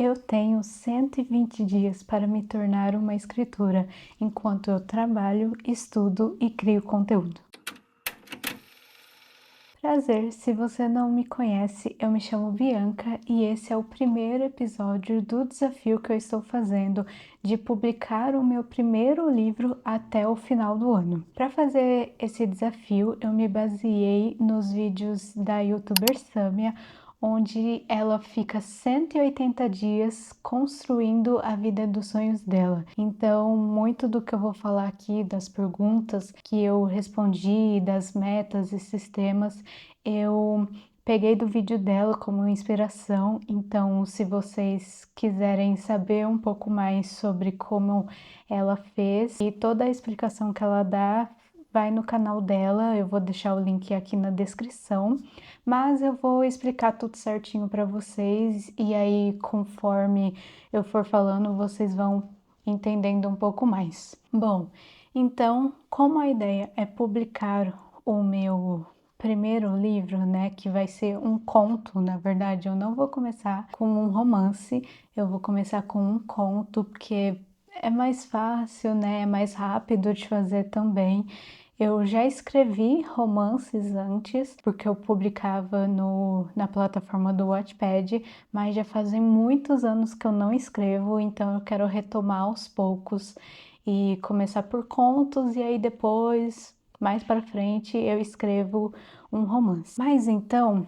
Eu tenho 120 dias para me tornar uma escritora, enquanto eu trabalho, estudo e crio conteúdo. Prazer, se você não me conhece, eu me chamo Bianca e esse é o primeiro episódio do desafio que eu estou fazendo de publicar o meu primeiro livro até o final do ano. Para fazer esse desafio, eu me baseei nos vídeos da youtuber Samia, onde ela fica 180 dias construindo a vida dos sonhos dela. Então, muito do que eu vou falar aqui, das perguntas que eu respondi, das metas e sistemas, eu peguei do vídeo dela como inspiração. Então, se vocês quiserem saber um pouco mais sobre como ela fez e toda a explicação que ela dá, vai no canal dela, eu vou deixar o link aqui na descrição, mas eu vou explicar tudo certinho para vocês e aí conforme eu for falando, vocês vão entendendo um pouco mais. Bom, então, como a ideia é publicar o meu primeiro livro, né, que vai ser um conto, na verdade, eu não vou começar com um romance, eu vou começar com um conto, porque é mais fácil, né, é mais rápido de fazer também. Eu já escrevi romances antes, porque eu publicava na plataforma do Wattpad, mas já fazem muitos anos que eu não escrevo, então eu quero retomar aos poucos e começar por contos e aí depois, mais para frente, eu escrevo um romance. Mas então,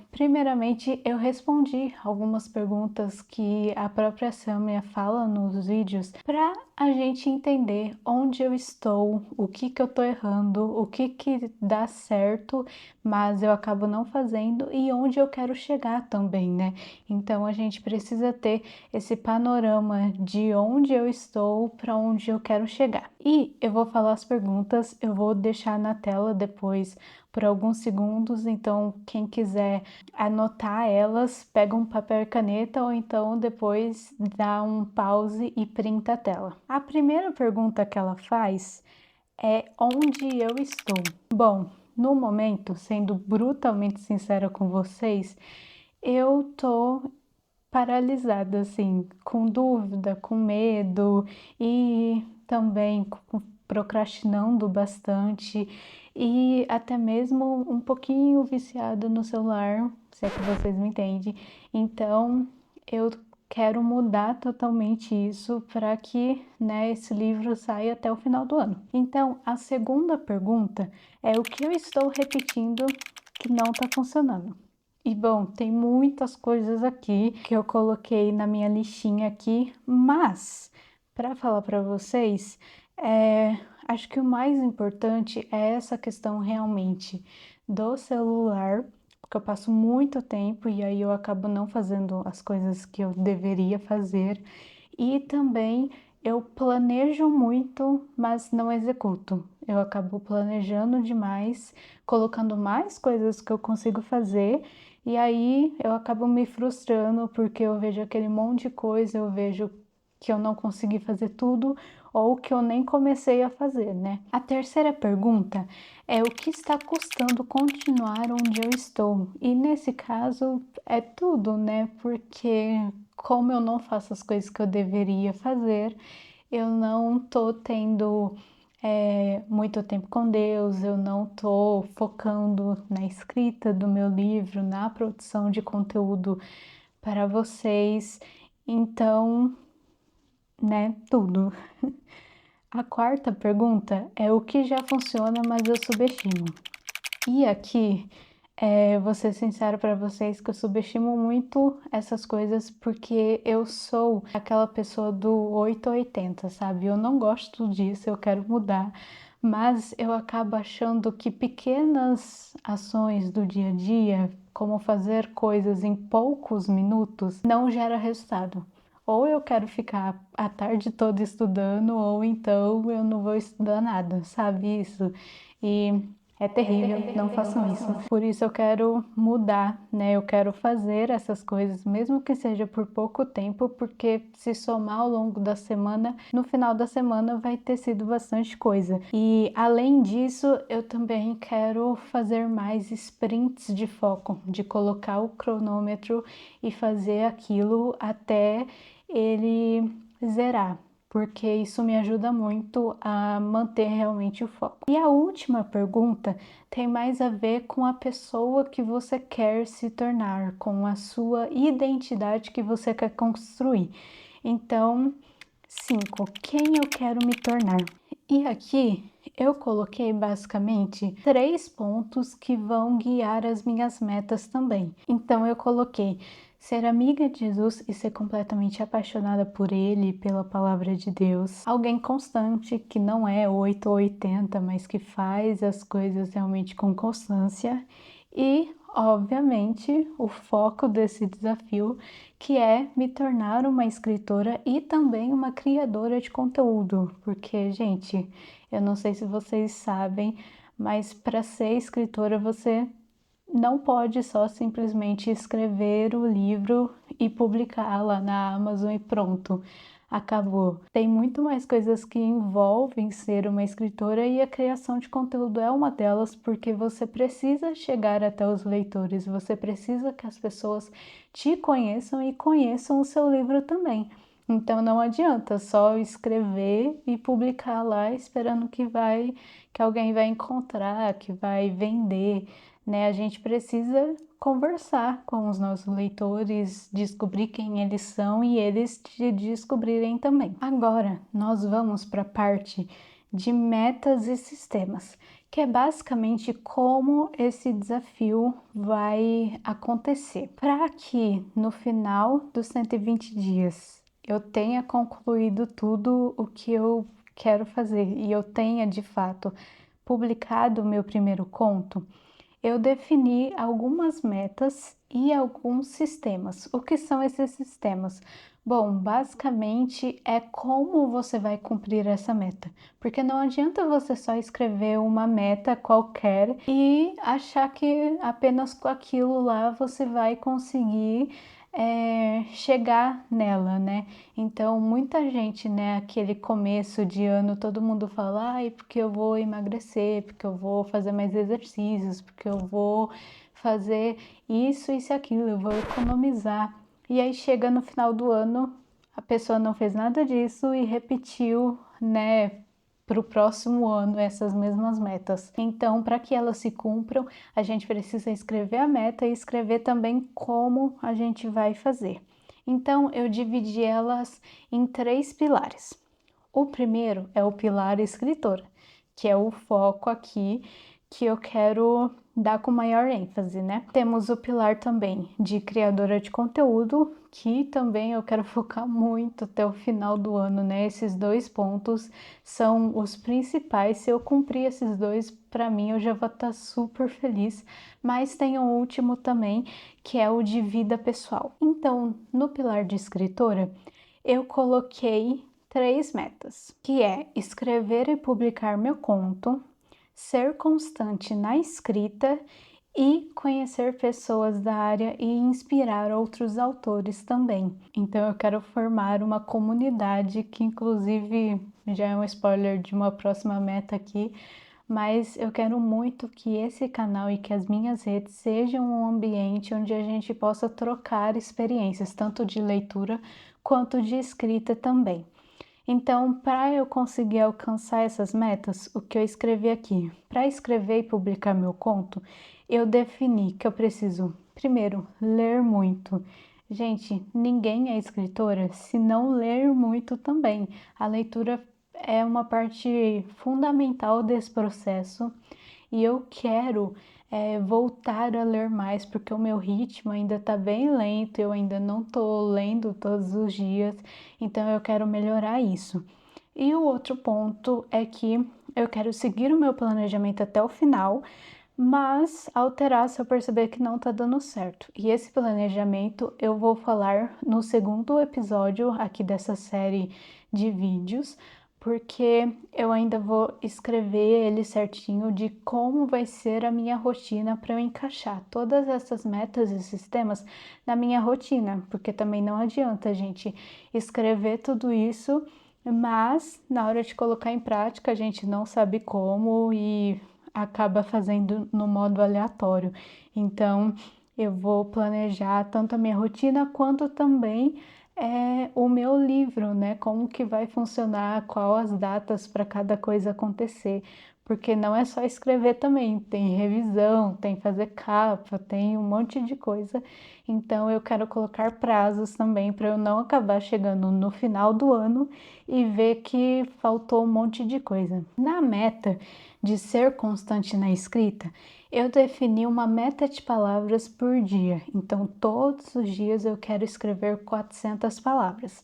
primeiramente eu respondi algumas perguntas que a própria Samia fala nos vídeos para a gente entender onde eu estou, o que eu tô errando, o que dá certo, mas eu acabo não fazendo e onde eu quero chegar também, né? Então a gente precisa ter esse panorama de onde eu estou para onde eu quero chegar. E eu vou falar as perguntas, eu vou deixar na tela depois por alguns segundos, então quem quiser anotar elas, pega um papel e caneta ou então depois dá um pause e printa a tela. A primeira pergunta que ela faz é onde eu estou. Bom, no momento, sendo brutalmente sincera com vocês, eu tô paralisada, assim, com dúvida, com medo e também procrastinando bastante e até mesmo um pouquinho viciada no celular, se é que vocês me entendem. Então, eu quero mudar totalmente isso para que, né, esse livro saia até o final do ano. Então, a segunda pergunta é o que eu estou repetindo que não está funcionando. E bom, tem muitas coisas aqui que eu coloquei na minha listinha aqui, mas para falar para vocês, acho que o mais importante é essa questão realmente do celular, porque eu passo muito tempo e aí eu acabo não fazendo as coisas que eu deveria fazer, e também eu planejo muito, mas não executo. Eu acabo planejando demais, colocando mais coisas que eu consigo fazer, e aí eu acabo me frustrando porque eu vejo aquele monte de coisa, eu vejo que eu não consegui fazer tudo ou que eu nem comecei a fazer, né? A terceira pergunta é o que está custando continuar onde eu estou? E nesse caso é tudo, né? Porque como eu não faço as coisas que eu deveria fazer, eu não tô tendo muito tempo com Deus, eu não tô focando na escrita do meu livro, na produção de conteúdo para vocês, então, né, tudo. A quarta pergunta é o que já funciona, mas eu subestimo. E aqui, vou ser sincera para vocês que eu subestimo muito essas coisas porque eu sou aquela pessoa do 8 ou 80, sabe? Eu não gosto disso, eu quero mudar, mas eu acabo achando que pequenas ações do dia a dia, como fazer coisas em poucos minutos, não gera resultado. Ou eu quero ficar a tarde toda estudando, ou então eu não vou estudar nada, sabe isso? E É terrível, não façam isso. Por isso eu quero mudar, né? Eu quero fazer essas coisas, mesmo que seja por pouco tempo, porque se somar ao longo da semana, no final da semana vai ter sido bastante coisa. E além disso, eu também quero fazer mais sprints de foco, de colocar o cronômetro e fazer aquilo até ele zerar, porque isso me ajuda muito a manter realmente o foco. E a última pergunta tem mais a ver com a pessoa que você quer se tornar, com a sua identidade que você quer construir. Então, 5. Quem eu quero me tornar? E aqui eu coloquei basicamente 3 pontos que vão guiar as minhas metas também. Então eu coloquei ser amiga de Jesus e ser completamente apaixonada por Ele, pela palavra de Deus. Alguém constante, que não é 8 ou 80, mas que faz as coisas realmente com constância. E, obviamente, o foco desse desafio, que é me tornar uma escritora e também uma criadora de conteúdo. Porque, gente, eu não sei se vocês sabem, mas para ser escritora você não pode só simplesmente escrever o livro e publicar lá na Amazon e pronto, acabou. Tem muito mais coisas que envolvem ser uma escritora e a criação de conteúdo é uma delas, porque você precisa chegar até os leitores, você precisa que as pessoas te conheçam e conheçam o seu livro também. Então não adianta só escrever e publicar lá esperando que alguém vai encontrar, que vai vender, né? A gente precisa conversar com os nossos leitores, descobrir quem eles são e eles te descobrirem também. Agora, nós vamos para a parte de metas e sistemas, que é basicamente como esse desafio vai acontecer. Para que no final dos 120 dias eu tenha concluído tudo o que eu quero fazer e eu tenha de fato publicado o meu primeiro conto, eu defini algumas metas e alguns sistemas. O que são esses sistemas? Bom, basicamente é como você vai cumprir essa meta, porque não adianta você só escrever uma meta qualquer e achar que apenas com aquilo lá você vai conseguir chegar nela, né? Então, muita gente, né, aquele começo de ano, todo mundo fala, ai, porque eu vou emagrecer, porque eu vou fazer mais exercícios, porque eu vou fazer isso e aquilo, eu vou economizar. E aí chega no final do ano, a pessoa não fez nada disso e repetiu, né, para o próximo ano essas mesmas metas. Então, para que elas se cumpram, a gente precisa escrever a meta e escrever também como a gente vai fazer. Então, eu dividi elas em 3 pilares. O primeiro é o pilar escritora, que é o foco aqui que eu quero dar com maior ênfase, né? Temos o pilar também de criadora de conteúdo, que também eu quero focar muito até o final do ano, né? Esses 2 pontos são os principais. Se eu cumprir esses 2, para mim eu já vou estar super feliz. Mas tem o último também, que é o de vida pessoal. Então, no pilar de escritora, eu coloquei 3 metas, que é escrever e publicar meu conto, ser constante na escrita e conhecer pessoas da área e inspirar outros autores também. Então eu quero formar uma comunidade que inclusive já é um spoiler de uma próxima meta aqui, mas eu quero muito que esse canal e que as minhas redes sejam um ambiente onde a gente possa trocar experiências, tanto de leitura quanto de escrita também. Então, para eu conseguir alcançar essas metas, o que eu escrevi aqui? Para escrever e publicar meu conto, eu defini que eu preciso, primeiro, ler muito. Gente, ninguém é escritora se não ler muito também. A leitura é uma parte fundamental desse processo e eu quero voltar a ler mais porque o meu ritmo ainda está bem lento, eu ainda não estou lendo todos os dias, então eu quero melhorar isso. E o outro ponto é que eu quero seguir o meu planejamento até o final, mas alterar se eu perceber que não está dando certo. E esse planejamento eu vou falar no segundo episódio aqui dessa série de vídeos, porque eu ainda vou escrever ele certinho de como vai ser a minha rotina para eu encaixar todas essas metas e sistemas na minha rotina, porque também não adianta a gente escrever tudo isso, mas na hora de colocar em prática a gente não sabe como e acaba fazendo no modo aleatório. Então, eu vou planejar tanto a minha rotina quanto também o meu livro, né? Como que vai funcionar, qual as datas para cada coisa acontecer. Porque não é só escrever também, tem revisão, tem fazer capa, tem um monte de coisa. Então eu quero colocar prazos também para eu não acabar chegando no final do ano e ver que faltou um monte de coisa. Na meta de ser constante na escrita, eu defini uma meta de palavras por dia, então todos os dias eu quero escrever 400 palavras.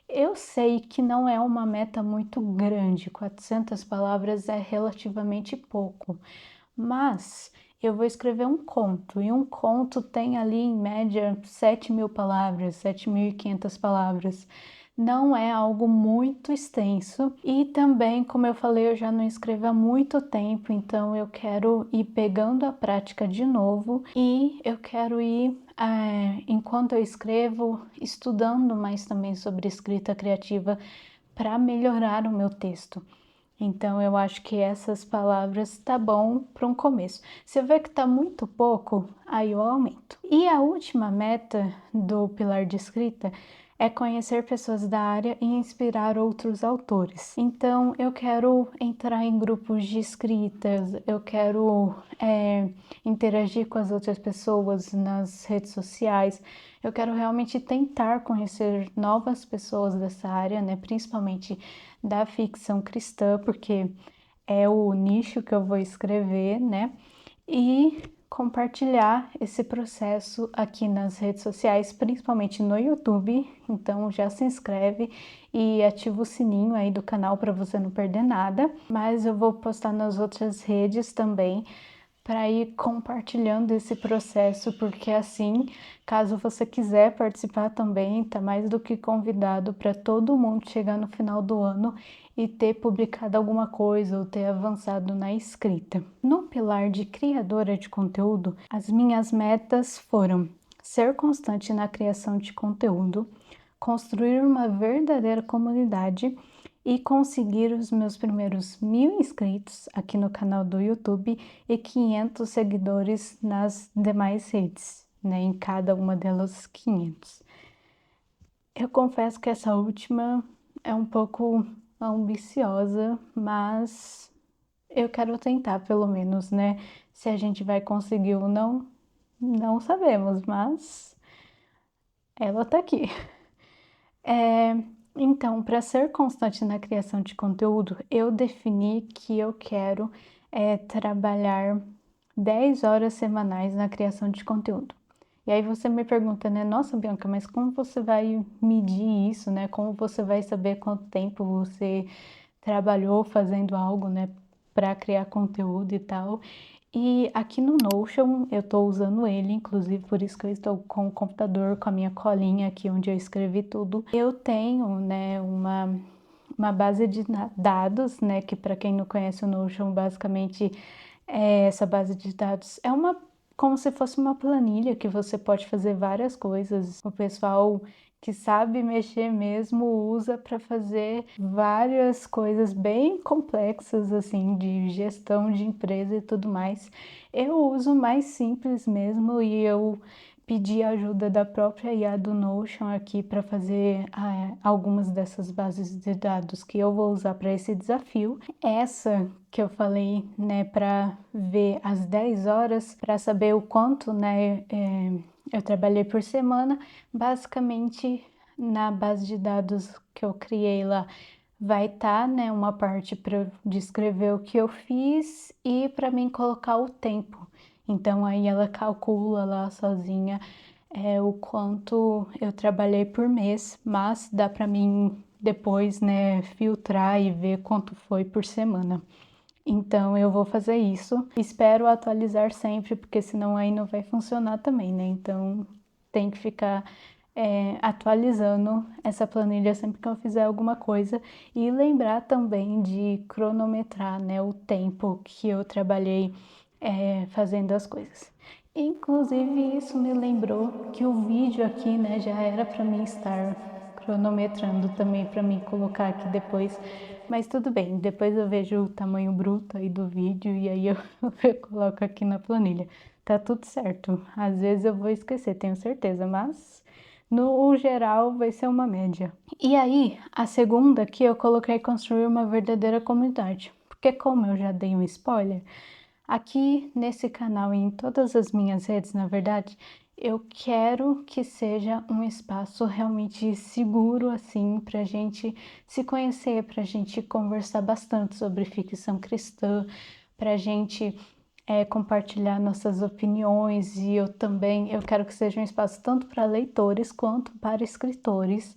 Eu sei que não é uma meta muito grande, 400 palavras é relativamente pouco, mas eu vou escrever um conto, e um conto tem ali em média 7.000 palavras, 7.500 palavras. Não é algo muito extenso e também, como eu falei, eu já não escrevo há muito tempo, então eu quero ir pegando a prática de novo e eu quero ir, enquanto eu escrevo, estudando mais também sobre escrita criativa para melhorar o meu texto. Então eu acho que essas palavras tá bom para um começo. Se eu ver que tá muito pouco, aí eu aumento. E a última meta do pilar de escrita é conhecer pessoas da área e inspirar outros autores. Então eu quero entrar em grupos de escritas, eu quero interagir com as outras pessoas nas redes sociais. Eu quero realmente tentar conhecer novas pessoas dessa área, né? Principalmente da ficção cristã, porque é o nicho que eu vou escrever, né? E compartilhar esse processo aqui nas redes sociais, principalmente no YouTube. Então já se inscreve e ativa o sininho aí do canal para você não perder nada. Mas eu vou postar nas outras redes também para ir compartilhando esse processo, porque assim, caso você quiser participar também, tá mais do que convidado para todo mundo chegar no final do ano e ter publicado alguma coisa ou ter avançado na escrita. No pilar de criadora de conteúdo, as minhas metas foram ser constante na criação de conteúdo, construir uma verdadeira comunidade e conseguir os meus primeiros 1.000 inscritos aqui no canal do YouTube e 500 seguidores nas demais redes, né? Em cada uma delas 500. Eu confesso que essa última é um pouco ambiciosa, mas eu quero tentar pelo menos, né? Se a gente vai conseguir ou não, não sabemos, mas ela tá aqui. Então, para ser constante na criação de conteúdo, eu defini que eu quero trabalhar 10 horas semanais na criação de conteúdo. E aí você me pergunta, né? Nossa, Bianca, mas como você vai medir isso, né? Como você vai saber quanto tempo você trabalhou fazendo algo, né? Para criar conteúdo e tal. E aqui no Notion, eu estou usando ele, inclusive por isso que eu estou com o computador, com a minha colinha aqui onde eu escrevi tudo. Eu tenho, né, uma base de dados, né, que para quem não conhece o Notion, basicamente essa base de dados é como se fosse uma planilha que você pode fazer várias coisas. O pessoal que sabe mexer mesmo usa para fazer várias coisas bem complexas assim de gestão de empresa e tudo mais. Eu uso mais simples mesmo e eu pedi a ajuda da própria IA do Notion aqui para fazer algumas dessas bases de dados que eu vou usar para esse desafio. Essa que eu falei, né, para ver as 10 horas, para saber o quanto, né, eu trabalhei por semana, basicamente na base de dados que eu criei lá vai estar, né, uma parte para descrever o que eu fiz e para mim colocar o tempo. Então aí ela calcula lá sozinha o quanto eu trabalhei por mês, mas dá para mim depois, né, filtrar e ver quanto foi por semana. Então eu vou fazer isso. Espero atualizar sempre, porque senão aí não vai funcionar também, né? Então tem que ficar atualizando essa planilha sempre que eu fizer alguma coisa e lembrar também de cronometrar, né, o tempo que eu trabalhei fazendo as coisas. Inclusive, isso me lembrou que o vídeo aqui, né, já era para mim estar cronometrando também para mim colocar aqui depois, mas tudo bem, depois eu vejo o tamanho bruto aí do vídeo e aí eu, eu coloco aqui na planilha. Tá tudo certo. Às vezes eu vou esquecer, tenho certeza, mas no geral vai ser uma média. E aí, a segunda aqui eu coloquei construir uma verdadeira comunidade, porque como eu já dei um spoiler, aqui nesse canal e em todas as minhas redes, na verdade, eu quero que seja um espaço realmente seguro, assim, para a gente se conhecer, para a gente conversar bastante sobre ficção cristã, para a gente compartilhar nossas opiniões e eu quero que seja um espaço tanto para leitores quanto para escritores.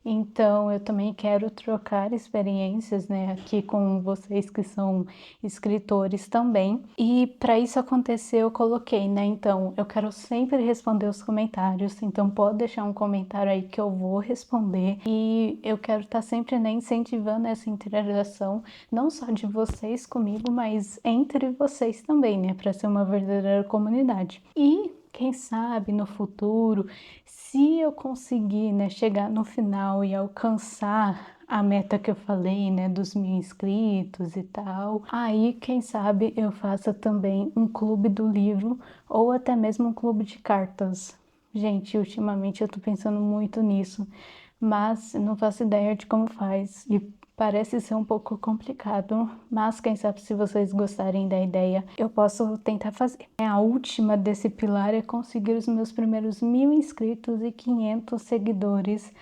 Então, eu também quero trocar experiências, né, aqui com vocês que são escritores também. E para isso acontecer, eu coloquei, né, então, eu quero sempre responder os comentários, então pode deixar um comentário aí que eu vou responder. E eu quero estar sempre, né, incentivando essa interação, não só de vocês comigo, mas entre vocês também, né, para ser uma verdadeira comunidade. E quem sabe no futuro, se eu conseguir, né, chegar no final e alcançar a meta que eu falei, né, dos 1.000 inscritos e tal, aí quem sabe eu faça também um clube do livro ou até mesmo um clube de cartas. Gente, ultimamente eu tô pensando muito nisso, mas não faço ideia de como faz e parece ser um pouco complicado, mas quem sabe se vocês gostarem da ideia, eu posso tentar fazer. A última desse pilar é conseguir os meus primeiros 1.000 inscritos e 500 seguidores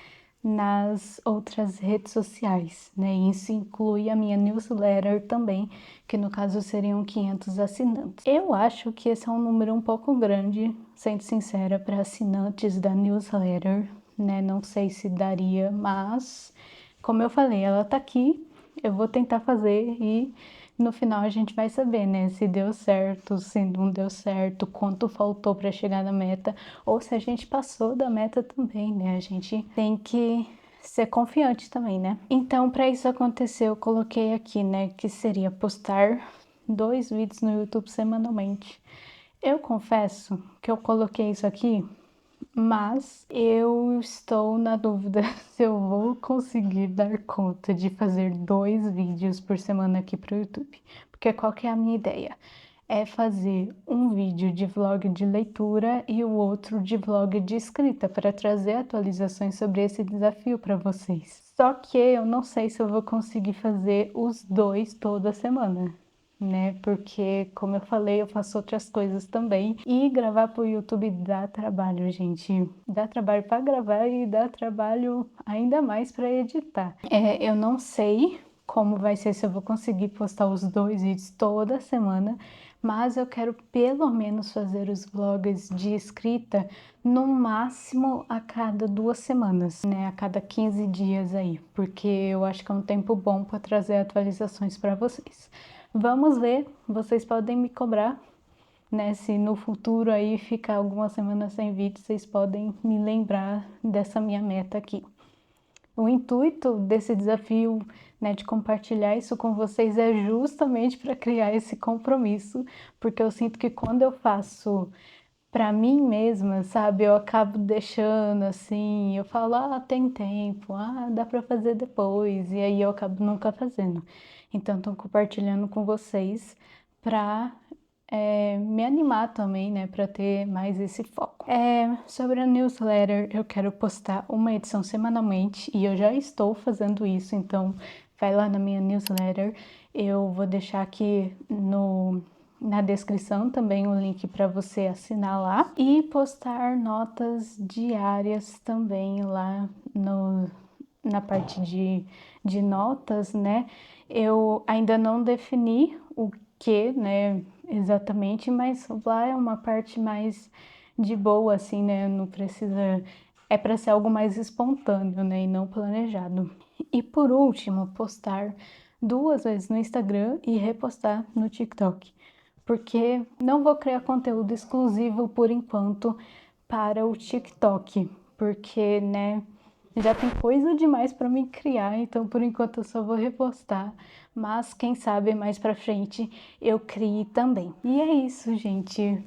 nas outras redes sociais, né? Isso inclui a minha newsletter também, que no caso seriam 500 assinantes. Eu acho que esse é um número um pouco grande, sendo sincera, para assinantes da newsletter, né? Não sei se daria, mas como eu falei, ela tá aqui, eu vou tentar fazer e no final a gente vai saber, né? Se deu certo, se não deu certo, quanto faltou para chegar na meta, ou se a gente passou da meta também, né? A gente tem que ser confiante também, né? Então, para isso acontecer, eu coloquei aqui, né, que seria postar 2 vídeos no YouTube semanalmente. Eu confesso que eu coloquei isso aqui, mas eu estou na dúvida se eu vou conseguir dar conta de fazer 2 vídeos por semana aqui para o YouTube. Porque qual que é a minha ideia? É fazer um vídeo de vlog de leitura e o outro de vlog de escrita para trazer atualizações sobre esse desafio para vocês. Só que eu não sei se eu vou conseguir fazer os 2 toda semana, né? Porque, como eu falei, eu faço outras coisas também. E gravar pro YouTube dá trabalho, gente. Dá trabalho para gravar e dá trabalho ainda mais para editar. Eu não sei como vai ser, se eu vou conseguir postar os 2 vídeos toda semana, mas eu quero pelo menos fazer os vlogs de escrita no máximo a cada 2 semanas, né? A cada 15 dias aí, porque eu acho que é um tempo bom para trazer atualizações para vocês. Vamos ver, vocês podem me cobrar, né? Se no futuro aí ficar algumas semanas sem vídeo, vocês podem me lembrar dessa minha meta aqui. O intuito desse desafio, né, de compartilhar isso com vocês é justamente para criar esse compromisso, porque eu sinto que quando eu faço para mim mesma, sabe, eu acabo deixando assim, eu falo, tem tempo, dá para fazer depois, e aí eu acabo nunca fazendo. Então, estou compartilhando com vocês para me animar também, né, para ter mais esse foco. Sobre a newsletter, eu quero postar uma edição semanalmente e eu já estou fazendo isso, então vai lá na minha newsletter, eu vou deixar aqui na descrição também o link para você assinar lá e postar notas diárias também lá na parte de notas, né? Eu ainda não defini o que, né, exatamente, mas lá é uma parte mais de boa, assim, né? Não precisa. É para ser algo mais espontâneo, né? E não planejado. E por último, postar 2 vezes no Instagram e repostar no TikTok. Porque não vou criar conteúdo exclusivo por enquanto para o TikTok, porque, né, já tem coisa demais para me criar, então por enquanto eu só vou repostar, mas quem sabe mais pra frente eu crie também. E é isso, gente.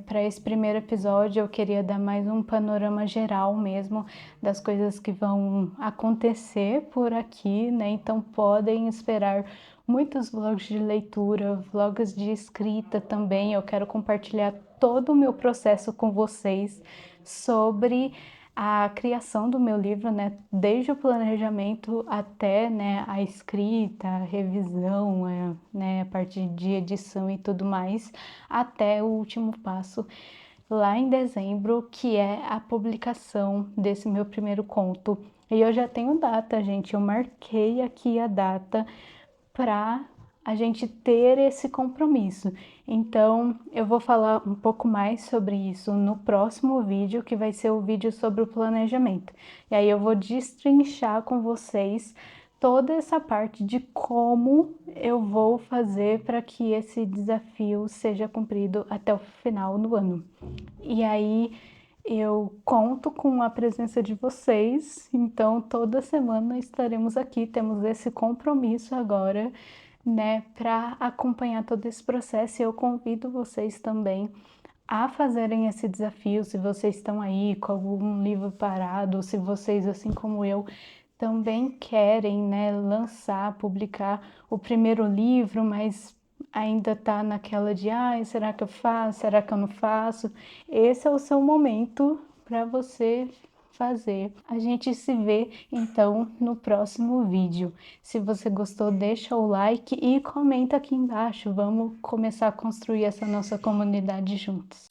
Para esse primeiro episódio, eu queria dar mais um panorama geral mesmo das coisas que vão acontecer por aqui, né? Então podem esperar muitos vlogs de leitura, vlogs de escrita também. Eu quero compartilhar todo o meu processo com vocês sobre a criação do meu livro, né? Desde o planejamento até, né, a escrita, a revisão, né, a parte de edição e tudo mais, até o último passo lá em dezembro, que é a publicação desse meu primeiro conto. E eu já tenho data, gente, eu marquei aqui a data para a gente ter esse compromisso. Então, eu vou falar um pouco mais sobre isso no próximo vídeo, que vai ser o vídeo sobre o planejamento. E aí eu vou destrinchar com vocês toda essa parte de como eu vou fazer para que esse desafio seja cumprido até o final do ano. E aí eu conto com a presença de vocês, então toda semana estaremos aqui, temos esse compromisso agora, né, para acompanhar todo esse processo. E eu convido vocês também a fazerem esse desafio, se vocês estão aí com algum livro parado, se vocês, assim como eu, também querem, né, lançar, publicar o primeiro livro, mas ainda tá naquela de, ai, será que eu faço? Será que eu não faço? Esse é o seu momento para você fazer. A gente se vê então no próximo vídeo. Se você gostou, deixa o like e comenta aqui embaixo. Vamos começar a construir essa nossa comunidade juntos.